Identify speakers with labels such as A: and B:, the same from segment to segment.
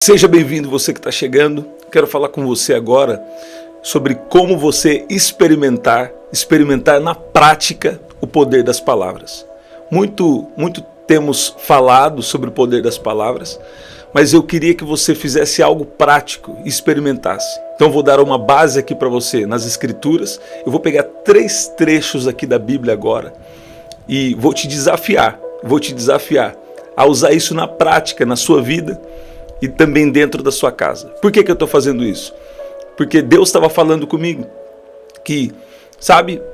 A: Seja bem-vindo, você que está chegando. Quero falar com você agora sobre como você experimentar na prática o poder das palavras. Muito temos falado sobre o poder das palavras, mas eu queria que você fizesse algo prático e experimentasse. Então vou dar uma base aqui para você nas Escrituras. Eu vou pegar 3 trechos aqui da Bíblia agora e vou te desafiar a usar isso na prática, na sua vida e também dentro da sua casa. Por que eu estou fazendo isso? Porque Deus estava falando comigo que,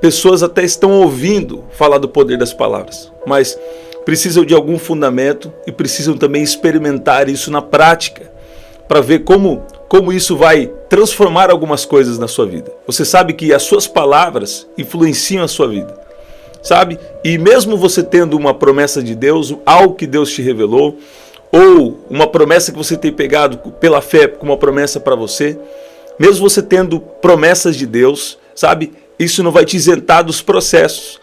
A: pessoas até estão ouvindo falar do poder das palavras, mas precisam de algum fundamento e precisam também experimentar isso na prática para ver como isso vai transformar algumas coisas na sua vida. Você sabe que as suas palavras influenciam a sua vida, E mesmo você tendo uma promessa de Deus, algo que Deus te revelou, ou uma promessa que você tem pegado pela fé como uma promessa para você, mesmo você tendo promessas de Deus, isso não vai te isentar dos processos.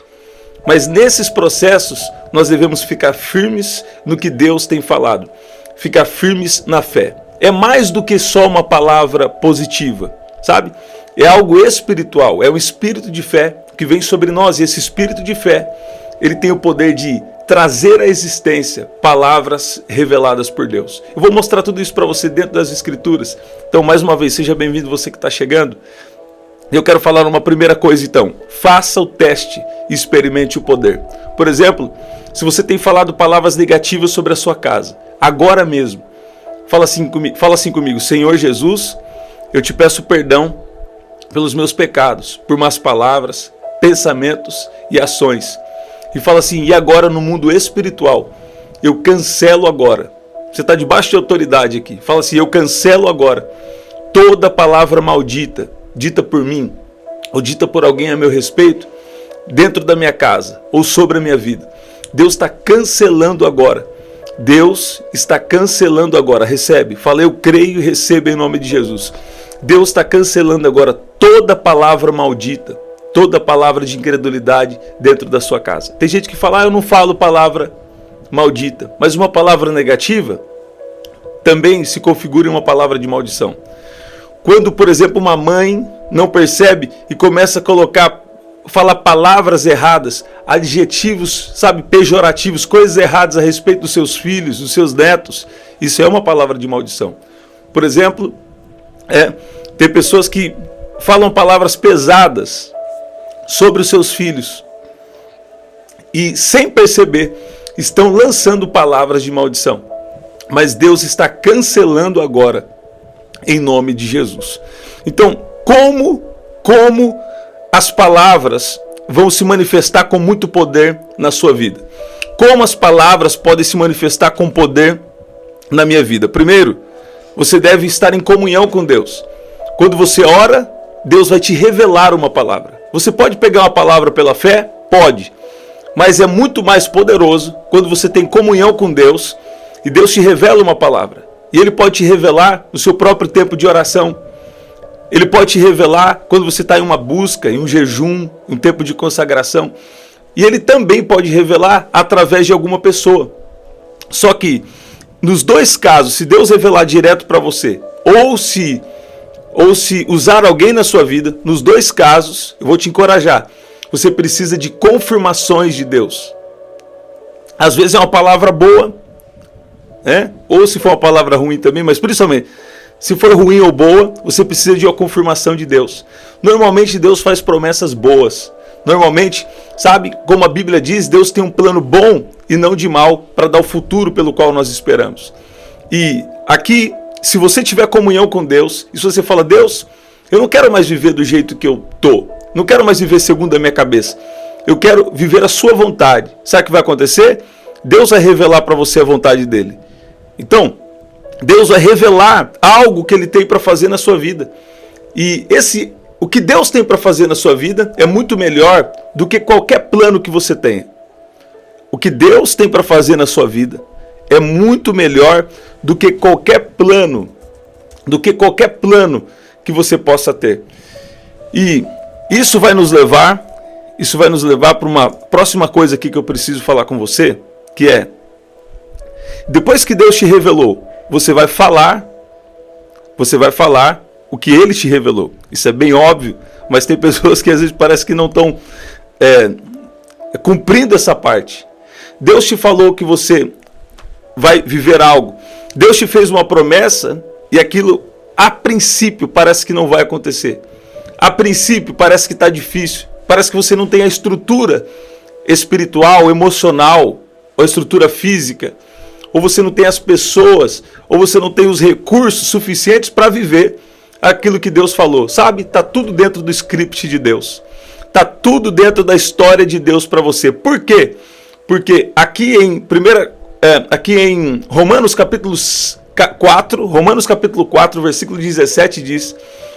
A: Mas nesses processos, nós devemos ficar firmes no que Deus tem falado. Ficar firmes na fé. É mais do que só uma palavra positiva, É algo espiritual, é um espírito de fé que vem sobre nós. E esse espírito de fé, ele tem o poder de trazer à existência palavras reveladas por Deus. Eu vou mostrar tudo isso para você dentro das Escrituras. Então, mais uma vez, seja bem-vindo você que está chegando. Eu quero falar uma primeira coisa, então. Faça o teste e experimente o poder. Por exemplo, se você tem falado palavras negativas sobre a sua casa, agora mesmo, fala assim comigo: Senhor Jesus, eu te peço perdão pelos meus pecados, por más palavras, pensamentos e ações. E fala assim: e agora no mundo espiritual, eu cancelo agora. Você está debaixo de autoridade aqui. Fala assim: eu cancelo agora toda palavra maldita, dita por mim, ou dita por alguém a meu respeito, dentro da minha casa, ou sobre a minha vida. Deus está cancelando agora. Deus está cancelando agora. Recebe. Fala: eu creio e recebo em nome de Jesus. Deus está cancelando agora toda palavra maldita, toda palavra de incredulidade dentro da sua casa. Tem gente que fala: eu não falo palavra maldita, mas uma palavra negativa também se configura em uma palavra de maldição. Quando, por exemplo, uma mãe não percebe e começa a falar palavras erradas, adjetivos, pejorativos, coisas erradas a respeito dos seus filhos, dos seus netos, isso é uma palavra de maldição. Por exemplo, tem pessoas que falam palavras pesadas sobre os seus filhos e, sem perceber, estão lançando palavras de maldição. Mas Deus está cancelando agora, em nome de Jesus. Então, como as palavras vão se manifestar com muito poder na sua vida? Como as palavras podem se manifestar com poder na minha vida? Primeiro, você deve estar em comunhão com Deus. Quando você ora, Deus vai te revelar uma palavra. Você pode pegar uma palavra pela fé? Pode. Mas é muito mais poderoso quando você tem comunhão com Deus e Deus te revela uma palavra. E Ele pode te revelar no seu próprio tempo de oração. Ele pode te revelar quando você está em uma busca, em um jejum, em um tempo de consagração. E Ele também pode revelar através de alguma pessoa. Só que, nos dois casos, se Deus revelar direto para você, ou se usar alguém na sua vida, nos dois casos, eu vou te encorajar. Você precisa de confirmações de Deus. Às vezes é uma palavra boa, ou se for uma palavra ruim também, mas principalmente, se for ruim ou boa, você precisa de uma confirmação de Deus. Normalmente Deus faz promessas boas. Normalmente, como a Bíblia diz, Deus tem um plano bom e não de mal para dar o futuro pelo qual nós esperamos. E aqui, se você tiver comunhão com Deus, e se você fala: Deus, eu não quero mais viver do jeito que eu tô, não quero mais viver segundo a minha cabeça, eu quero viver a sua vontade. Sabe o que vai acontecer? Deus vai revelar para você a vontade dele. Então, Deus vai revelar algo que Ele tem para fazer na sua vida. E o que Deus tem para fazer na sua vida é muito melhor do que qualquer plano que você tenha. O que Deus tem para fazer na sua vida é muito melhor do que qualquer plano, que você possa ter. E isso vai nos levar para uma próxima coisa aqui que eu preciso falar com você, que é: depois que Deus te revelou, você vai falar você vai falar o que ele te revelou. Isso é bem óbvio, mas tem pessoas que às vezes parece que não estão cumprindo essa parte. Deus te falou que você vai viver algo. Deus te fez uma promessa e aquilo, a princípio, parece que não vai acontecer. A princípio, parece que está difícil. Parece que você não tem a estrutura espiritual, emocional, ou a estrutura física, ou você não tem as pessoas, ou você não tem os recursos suficientes para viver aquilo que Deus falou. Sabe? Está tudo dentro do script de Deus. Está tudo dentro da história de Deus para você. Por quê? Porque aqui em Romanos capítulo 4, versículo 17 diz,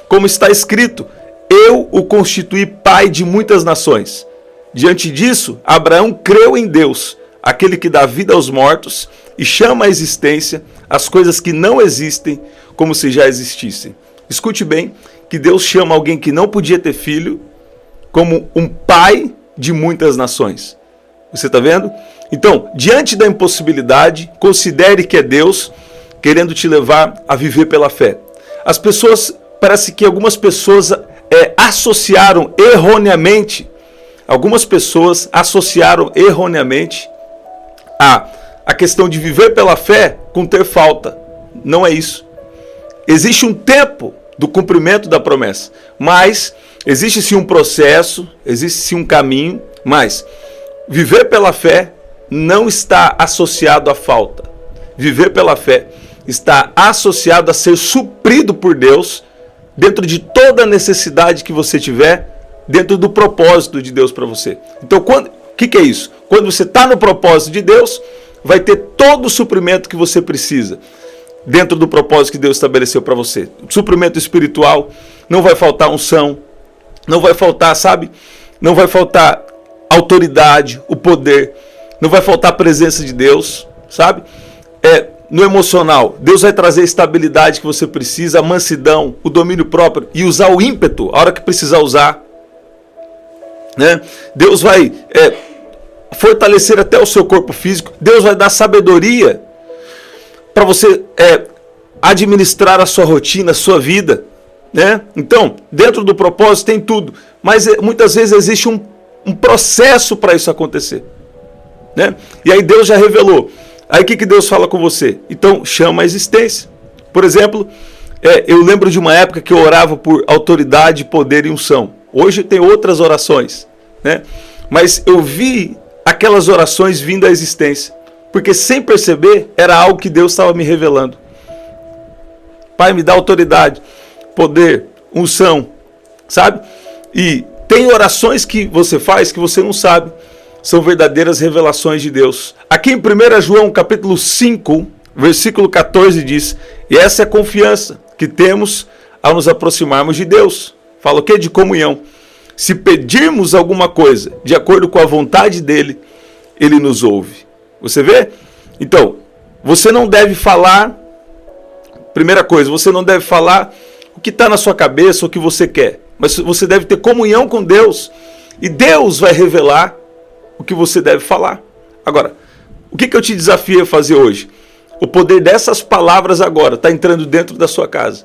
A: como está escrito, eu o constituí pai de muitas nações. Diante disso, Abraão creu em Deus, aquele que dá vida aos mortos e chama à existência as coisas que não existem como se já existissem. Escute bem, que Deus chama alguém que não podia ter filho como um pai de muitas nações. Você está vendo? Então, diante da impossibilidade, considere que é Deus querendo te levar a viver pela fé. As pessoas, parece que algumas pessoas associaram erroneamente a questão de viver pela fé com ter falta. Não é isso. Existe um tempo do cumprimento da promessa, mas existe sim um processo, existe sim um caminho, mas viver pela fé não está associado à falta. Viver pela fé está associado a ser suprido por Deus dentro de toda a necessidade que você tiver, dentro do propósito de Deus para você. Então, o que é isso? Quando você está no propósito de Deus, vai ter todo o suprimento que você precisa, dentro do propósito que Deus estabeleceu para você. Suprimento espiritual, não vai faltar unção, não vai faltar, não vai faltar autoridade, o poder, não vai faltar a presença de Deus, no emocional, Deus vai trazer a estabilidade que você precisa, a mansidão, o domínio próprio e usar o ímpeto a hora que precisar usar. Né? Deus vai fortalecer até o seu corpo físico. Deus vai dar sabedoria para você administrar a sua rotina, a sua vida. Né? Então, dentro do propósito tem tudo, mas muitas vezes existe um processo para isso acontecer. Né? E aí Deus já revelou. Aí o que Deus fala com você? Então chama a existência. Por exemplo, eu lembro de uma época que eu orava por autoridade, poder e unção. Hoje tem outras orações, né? Mas eu vi aquelas orações vindo à existência, porque sem perceber era algo que Deus estava me revelando. Pai, me dá autoridade, poder, unção, sabe? E tem orações que você faz que você não sabe. São verdadeiras revelações de Deus. Aqui em 1 João capítulo 5, versículo 14 diz, e essa é a confiança que temos ao nos aproximarmos de Deus. Fala o quê? De comunhão. Se pedirmos alguma coisa de acordo com a vontade dele, ele nos ouve. Você vê? Então, você não deve falar, primeira coisa, você não deve falar o que está na sua cabeça, o que você quer. Mas você deve ter comunhão com Deus. E Deus vai revelar o que você deve falar. Agora, o que eu te desafio a fazer hoje? O poder dessas palavras agora está entrando dentro da sua casa.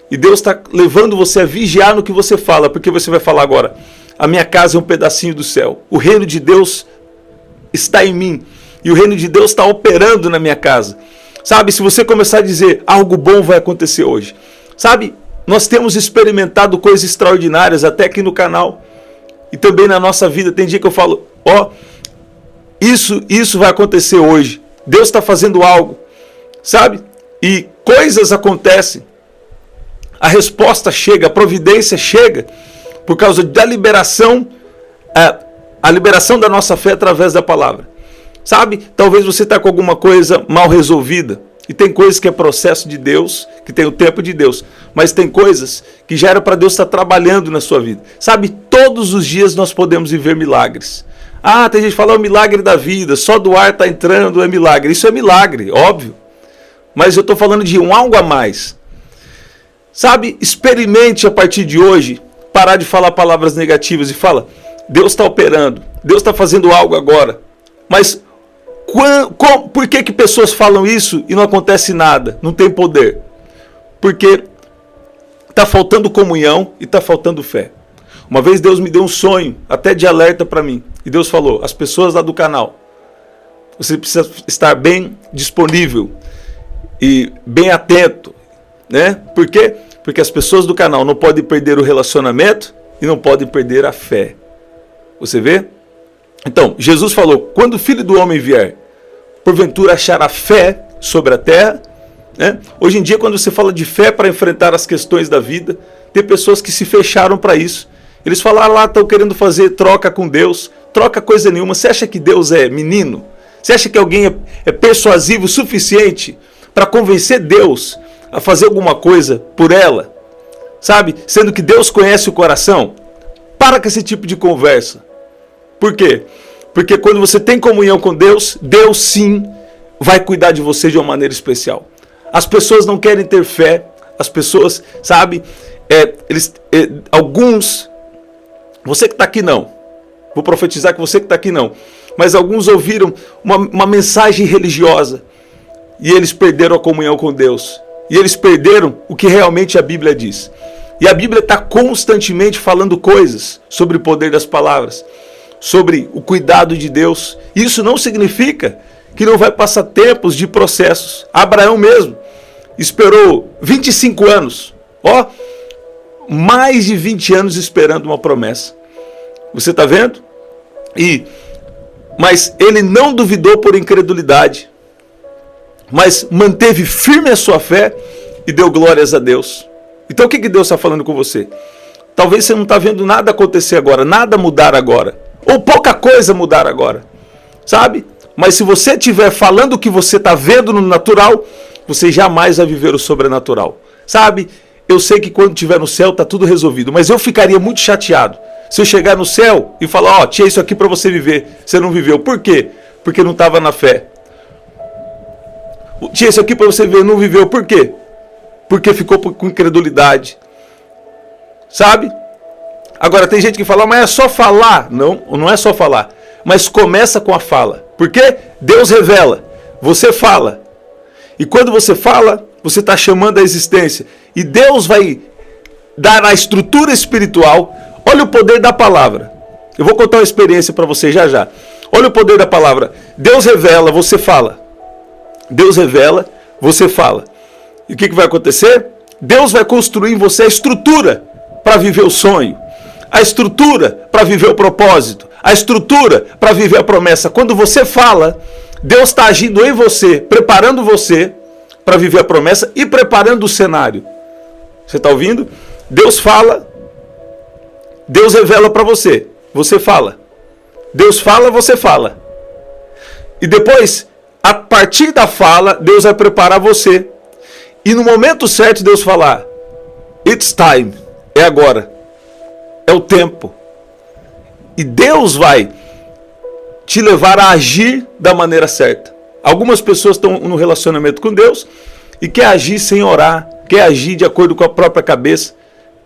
A: E Deus está levando você a vigiar no que você fala, porque você vai falar agora, a minha casa é um pedacinho do céu. O reino de Deus está em mim. E o reino de Deus está operando na minha casa. Sabe, se você começar a dizer, algo bom vai acontecer hoje. Sabe, nós temos experimentado coisas extraordinárias até aqui no canal. E também na nossa vida. Tem dia que eu falo, isso vai acontecer hoje. Deus está fazendo algo, sabe? E coisas acontecem. A resposta chega, a providência chega por causa da liberação, a liberação da nossa fé através da palavra. Sabe? Talvez você está com alguma coisa mal resolvida. E tem coisas que é processo de Deus, que tem o tempo de Deus. Mas tem coisas que já era para Deus estar trabalhando na sua vida. Sabe? Todos os dias nós podemos viver milagres. Tem gente que fala o milagre da vida, só do ar está entrando é milagre. Isso é milagre, óbvio. Mas eu estou falando de algo a mais. Sabe? Experimente a partir de hoje, parar de falar palavras negativas e fala, Deus está operando, Deus está fazendo algo agora. Mas por que pessoas falam isso e não acontece nada? Não tem poder. Porque está faltando comunhão e está faltando fé. Uma vez Deus me deu um sonho, até de alerta para mim. E Deus falou, as pessoas lá do canal, você precisa estar bem disponível e bem atento, né? Por quê? Porque as pessoas do canal não podem perder o relacionamento e não podem perder a fé. Você vê? Então, Jesus falou, quando o Filho do Homem vier, porventura achará fé sobre a terra, né? Hoje em dia, quando você fala de fé para enfrentar as questões da vida, tem pessoas que se fecharam para isso. Eles falaram lá, estão querendo fazer troca com Deus, troca coisa nenhuma. Você acha que Deus é menino? Você acha que alguém é persuasivo o suficiente para convencer Deus a fazer alguma coisa por ela? Sabe? Sendo que Deus conhece o coração? Para com esse tipo de conversa. Por quê? Porque quando você tem comunhão com Deus, Deus sim vai cuidar de você de uma maneira especial. As pessoas não querem ter fé, as pessoas, sabe, alguns, você que está aqui não, vou profetizar que você que está aqui não, mas alguns ouviram uma mensagem religiosa e eles perderam a comunhão com Deus, e eles perderam o que realmente a Bíblia diz. E a Bíblia está constantemente falando coisas sobre o poder das palavras, sobre o cuidado de Deus. Isso não significa que não vai passar tempos de processos. Abraão mesmo esperou 25 anos, mais de 20 anos esperando uma promessa. Você está vendo? Mas ele não duvidou por incredulidade, mas manteve firme a sua fé e deu glórias a Deus. Então o que Deus está falando com você? Talvez você não está vendo nada acontecer agora, nada mudar agora, ou pouca coisa mudar agora, sabe? Mas se você estiver falando o que você está vendo no natural, você jamais vai viver o sobrenatural. Sabe? Eu sei que quando estiver no céu está tudo resolvido, mas eu ficaria muito chateado se eu chegar no céu e falar, tinha isso aqui para você viver, você não viveu. Por quê? Porque não estava na fé. Tinha isso aqui para você viver, não viveu. Por quê? Porque ficou com incredulidade. Sabe? Agora tem gente que fala, mas é só falar. Não, não é só falar. Mas começa com a fala. Porque Deus revela, você fala. E quando você fala, você está chamando a existência. E Deus vai dar a estrutura espiritual. Olha o poder da palavra. Eu vou contar uma experiência para você já já. Olha o poder da palavra. Deus revela, você fala. Deus revela, você fala. E o que vai acontecer? Deus vai construir em você a estrutura para viver o sonho. A estrutura para viver o propósito. A estrutura para viver a promessa. Quando você fala, Deus está agindo em você, preparando você para viver a promessa e preparando o cenário. Você está ouvindo? Deus fala, Deus revela para você, você fala. Deus fala, você fala. E depois, a partir da fala, Deus vai preparar você. E no momento certo, Deus falar, it's time, é agora, é o tempo. E Deus vai te levar a agir da maneira certa. Algumas pessoas estão no relacionamento com Deus e quer agir sem orar, quer agir de acordo com a própria cabeça,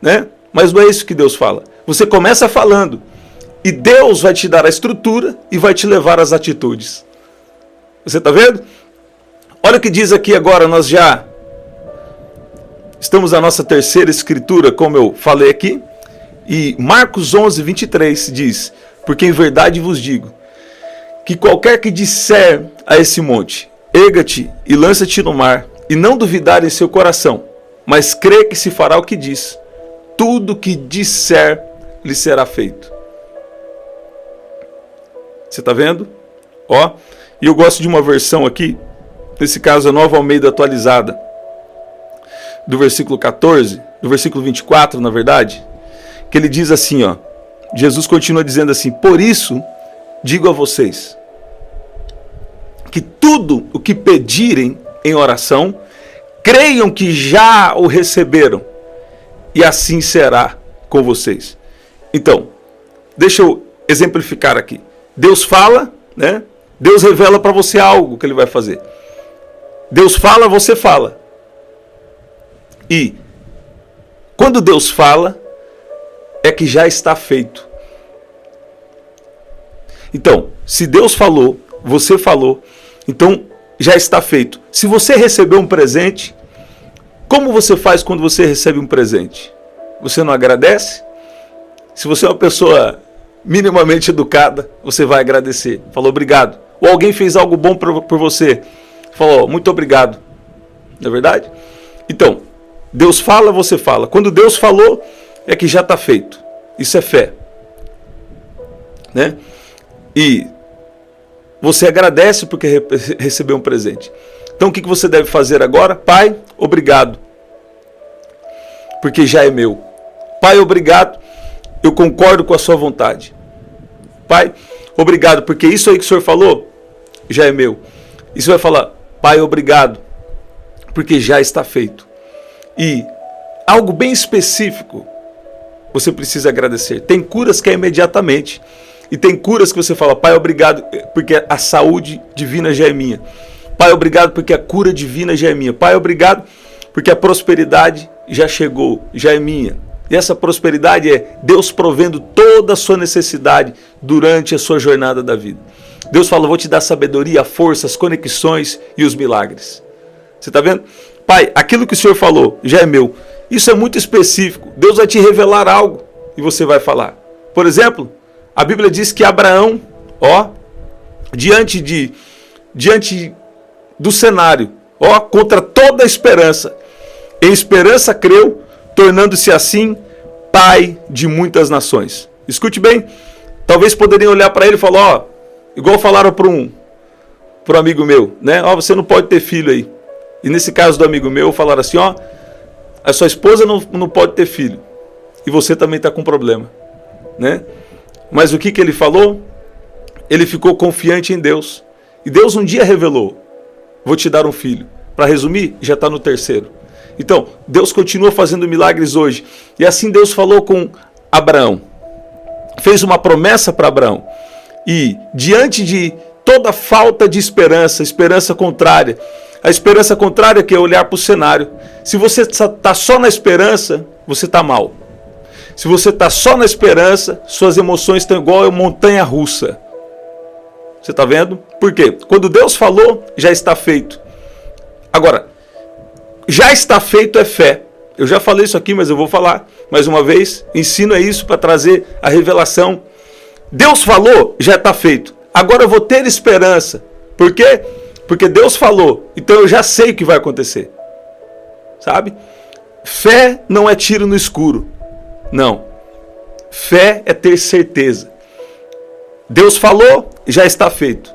A: né? Mas não é isso que Deus fala. Você começa falando e Deus vai te dar a estrutura e vai te levar às atitudes. Você está vendo? Olha o que diz aqui agora, nós já estamos na nossa terceira escritura, como eu falei aqui, e Marcos 11, 23 diz, porque em verdade vos digo, que qualquer que disser a esse monte, erga-te e lança-te no mar, e não duvidar em seu coração, mas crê que se fará o que diz, tudo que disser lhe será feito. Você está vendo? E eu gosto de uma versão aqui, nesse caso a Nova Almeida atualizada, do versículo 14, do versículo 24, na verdade, que ele diz assim, Jesus continua dizendo assim, por isso digo a vocês, que tudo o que pedirem em oração, creiam que já o receberam, e assim será com vocês. Então, deixa eu exemplificar aqui. Deus fala, né? Deus revela para você algo que ele vai fazer. Deus fala, você fala. E quando Deus fala, é que já está feito. Então, se Deus falou, você falou, então já está feito. Se você recebeu um presente, Como você faz quando você recebe um presente? Você não agradece? Se você é uma pessoa minimamente educada, você vai agradecer. Falou obrigado. Ou alguém fez algo bom por você. Falou muito obrigado. Não é verdade? Então, Deus fala, você fala. Quando Deus falou, é que já está feito. Isso é fé. Né? E você agradece porque recebeu um presente. Então o que você deve fazer agora? Pai, obrigado. Porque já é meu. Pai, obrigado. Eu concordo com a sua vontade. Pai, obrigado, porque isso aí que o Senhor falou, já é meu. E você vai falar, Pai, obrigado, porque já está feito. E algo bem específico, você precisa agradecer. Tem curas que é imediatamente. E tem curas que você fala, Pai, obrigado, porque a saúde divina já é minha. Pai, obrigado, porque a cura divina já é minha. Pai, obrigado, porque a prosperidade já chegou, já é minha. E essa prosperidade é Deus provendo toda a sua necessidade durante a sua jornada da vida. Deus fala, vou te dar sabedoria, a força, as conexões e os milagres. Você está vendo? Pai, aquilo que o Senhor falou já é meu. Isso é muito específico. Deus vai te revelar algo e você vai falar. Por exemplo, a Bíblia diz que Abraão, diante do cenário, contra toda a esperança, em esperança creu, tornando-se assim pai de muitas nações. Escute bem, talvez poderiam olhar para ele e falar, igual falaram para um amigo meu, né? Você não pode ter filho aí. E nesse caso do amigo meu, falaram assim, a sua esposa não pode ter filho. E você também está com problema, né? Mas o que ele falou? Ele ficou confiante em Deus. E Deus um dia revelou, vou te dar um filho. Para resumir, já está no terceiro. Então, Deus continua fazendo milagres hoje. E assim Deus falou com Abraão. Fez uma promessa para Abraão. E diante de toda falta de esperança, esperança contrária, a esperança contrária que é olhar para o cenário. Se você está só na esperança, você está mal. Se você está só na esperança, suas emoções estão igual a montanha russa. Você está vendo? Por quê? Quando Deus falou, já está feito. Agora, já está feito é fé. Eu já falei isso aqui, mas eu vou falar mais uma vez. Ensino é isso para trazer a revelação. Deus falou, já está feito. Agora eu vou ter esperança. Por quê? Porque Deus falou. Então eu já sei o que vai acontecer. Sabe? Fé não é tiro no escuro. Não. Fé é ter certeza. Deus falou, já está feito.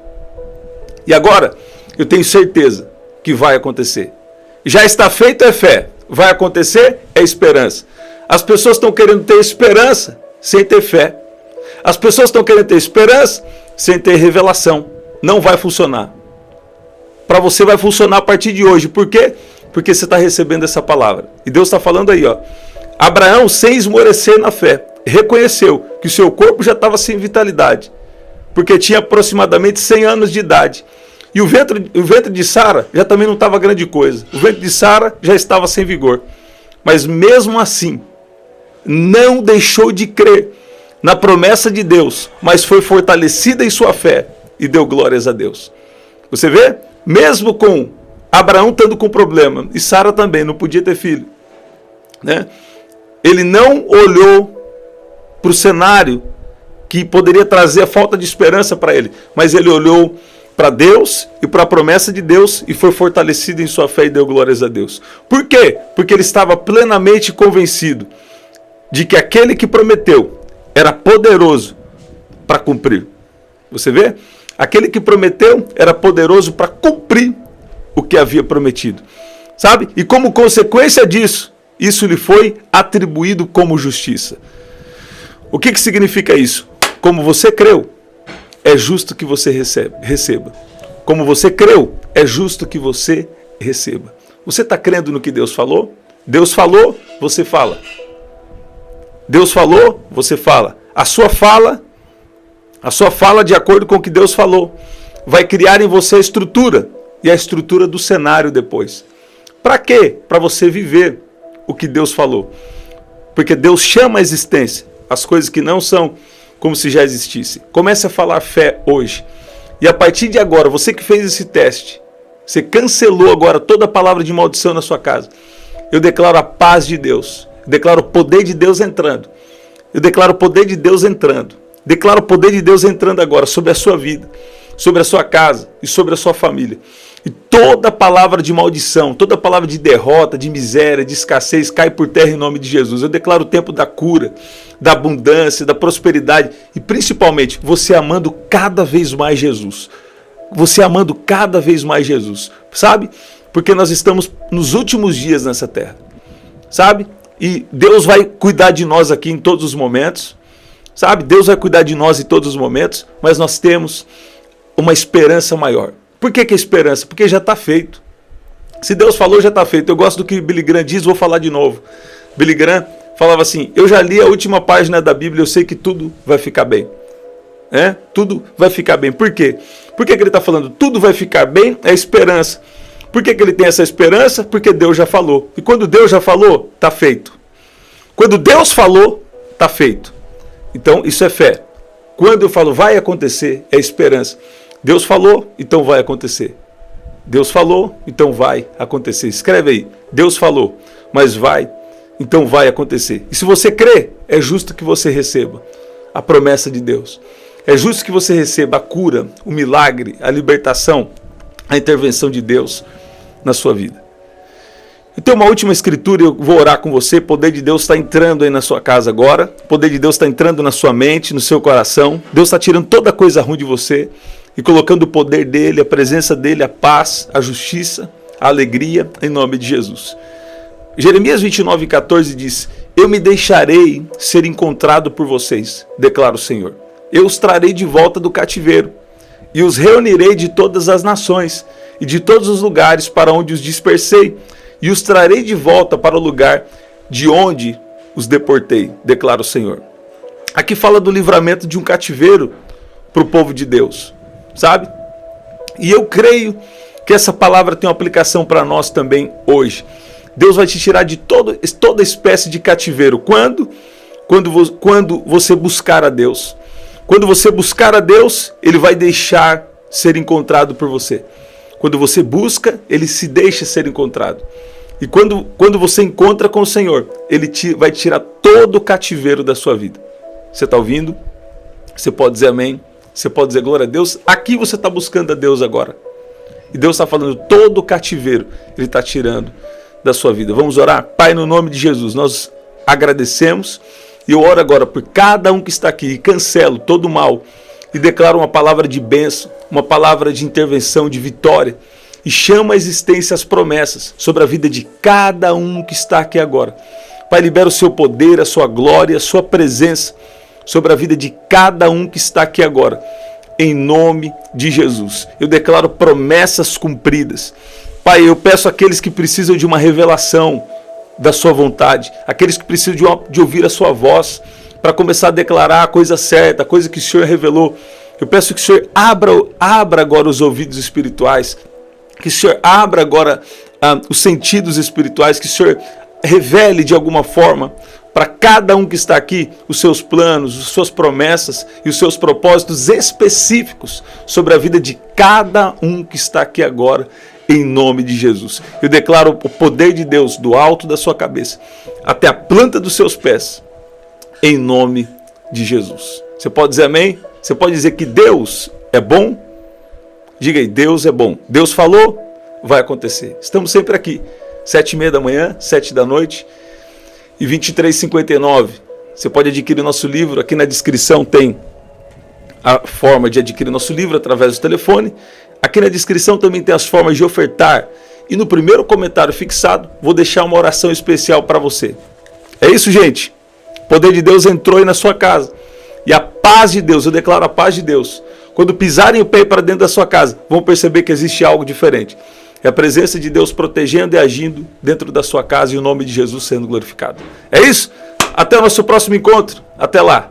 A: E agora, eu tenho certeza que vai acontecer. Já está feito é fé. Vai acontecer é esperança. As pessoas estão querendo ter esperança sem ter fé. As pessoas estão querendo ter esperança sem ter revelação. Não vai funcionar. Para você vai funcionar a partir de hoje. Por quê? Porque você está recebendo essa palavra. E Deus está falando aí, Abraão, sem esmorecer na fé, reconheceu que o seu corpo já estava sem vitalidade, porque tinha aproximadamente 100 anos de idade. E o ventre de Sara já também não estava grande coisa. O ventre de Sara já estava sem vigor. Mas mesmo assim, não deixou de crer na promessa de Deus, mas foi fortalecida em sua fé e deu glórias a Deus. Você vê? Mesmo com Abraão estando com problema, e Sara também não podia ter filho, né? Ele não olhou para o cenário que poderia trazer a falta de esperança para ele, mas ele olhou para Deus e para a promessa de Deus e foi fortalecido em sua fé e deu glórias a Deus. Por quê? Porque ele estava plenamente convencido de que aquele que prometeu era poderoso para cumprir. Você vê? Aquele que prometeu era poderoso para cumprir o que havia prometido. Sabe? E como consequência disso, isso lhe foi atribuído como justiça. O que significa isso? Como você creu, é justo que você receba. Como você creu, é justo que você receba. Você está crendo no que Deus falou? Deus falou, você fala. Deus falou, você fala. A sua fala de acordo com o que Deus falou, vai criar em você a estrutura, e a estrutura do cenário depois. Para quê? Para você viver o que Deus falou. Porque Deus chama a existência as coisas que não são como se já existissem. Comece a falar fé hoje. E a partir de agora, você que fez esse teste, você cancelou agora toda a palavra de maldição na sua casa. Eu declaro a paz de Deus. Eu declaro o poder de Deus entrando. Eu declaro o poder de Deus entrando. Declaro o poder de Deus entrando agora sobre a sua vida, sobre a sua casa e sobre a sua família. E toda palavra de maldição, toda palavra de derrota, de miséria, de escassez, cai por terra em nome de Jesus. Eu declaro o tempo da cura, da abundância, da prosperidade e principalmente você amando cada vez mais Jesus. Você amando cada vez mais Jesus, sabe? Porque nós estamos nos últimos dias nessa terra, sabe? E Deus vai cuidar de nós aqui em todos os momentos, sabe? Deus vai cuidar de nós em todos os momentos, mas nós temos uma esperança maior. Por que esperança? Porque já está feito. Se Deus falou, já está feito. Eu gosto do que Billy Graham diz, vou falar de novo. Billy Graham falava assim, eu já li a última página da Bíblia, eu sei que tudo vai ficar bem. Tudo vai ficar bem. Por quê? Por que ele está falando tudo vai ficar bem? É esperança. Por que ele tem essa esperança? Porque Deus já falou. E quando Deus já falou, está feito. Quando Deus falou, está feito. Então isso é fé. Quando eu falo vai acontecer, é esperança. Deus falou, então vai acontecer. Deus falou, então vai acontecer. Escreve aí. Deus falou, mas vai, então vai acontecer. E se você crê, é justo que você receba a promessa de Deus. É justo que você receba a cura, o milagre, a libertação, a intervenção de Deus na sua vida. Eu tenho uma última escritura e eu vou orar com você. O poder de Deus está entrando aí na sua casa agora. O poder de Deus está entrando na sua mente, no seu coração. Deus está tirando toda coisa ruim de você e colocando o poder dele, a presença dele, a paz, a justiça, a alegria, em nome de Jesus. Jeremias 29:14 diz, eu me deixarei ser encontrado por vocês, declara o Senhor. Eu os trarei de volta do cativeiro e os reunirei de todas as nações e de todos os lugares para onde os dispersei e os trarei de volta para o lugar de onde os deportei, declara o Senhor. Aqui fala do livramento de um cativeiro para o povo de Deus, sabe? E eu creio que essa palavra tem uma aplicação para nós também hoje. Deus vai te tirar de toda espécie de cativeiro. Quando você buscar a Deus. Quando você buscar a Deus, Ele vai deixar ser encontrado por você. Quando você busca, Ele se deixa ser encontrado. E quando você encontra com o Senhor, Ele vai tirar todo o cativeiro da sua vida. Você está ouvindo? Você pode dizer amém? Você pode dizer glória a Deus? Aqui você está buscando a Deus agora. E Deus está falando todo o cativeiro, Ele está tirando da sua vida. Vamos orar? Pai, no nome de Jesus, nós agradecemos e eu oro agora por cada um que está aqui e cancelo todo o mal e declaro uma palavra de bênção, uma palavra de intervenção, de vitória e chama a existência as promessas sobre a vida de cada um que está aqui agora. Pai, libera o seu poder, a sua glória, a sua presença sobre a vida de cada um que está aqui agora. Em nome de Jesus. Eu declaro promessas cumpridas. Pai, eu peço àqueles que precisam de uma revelação da sua vontade, aqueles que precisam de ouvir a sua voz, para começar a declarar a coisa certa, a coisa que o Senhor revelou. Eu peço que o Senhor abra agora os ouvidos espirituais, que o Senhor abra agora os sentidos espirituais, que o Senhor revele de alguma forma para cada um que está aqui os seus planos, as suas promessas e os seus propósitos específicos sobre a vida de cada um que está aqui agora, em nome de Jesus. Eu declaro o poder de Deus do alto da sua cabeça até a planta dos seus pés, em nome de Jesus. Você pode dizer amém? Você pode dizer que Deus é bom? Diga aí, Deus é bom. Deus falou, vai acontecer. Estamos sempre aqui, 7h30 da manhã, 7 da noite e 23h59. Você pode adquirir nosso livro, aqui na descrição tem a forma de adquirir nosso livro através do telefone. Aqui na descrição também tem as formas de ofertar. E no primeiro comentário fixado, vou deixar uma oração especial para você. É isso, gente. O poder de Deus entrou aí na sua casa. E a paz de Deus, eu declaro a paz de Deus. Quando pisarem o pé para dentro da sua casa, vão perceber que existe algo diferente. É a presença de Deus protegendo e agindo dentro da sua casa e o nome de Jesus sendo glorificado. É isso? Até o nosso próximo encontro. Até lá.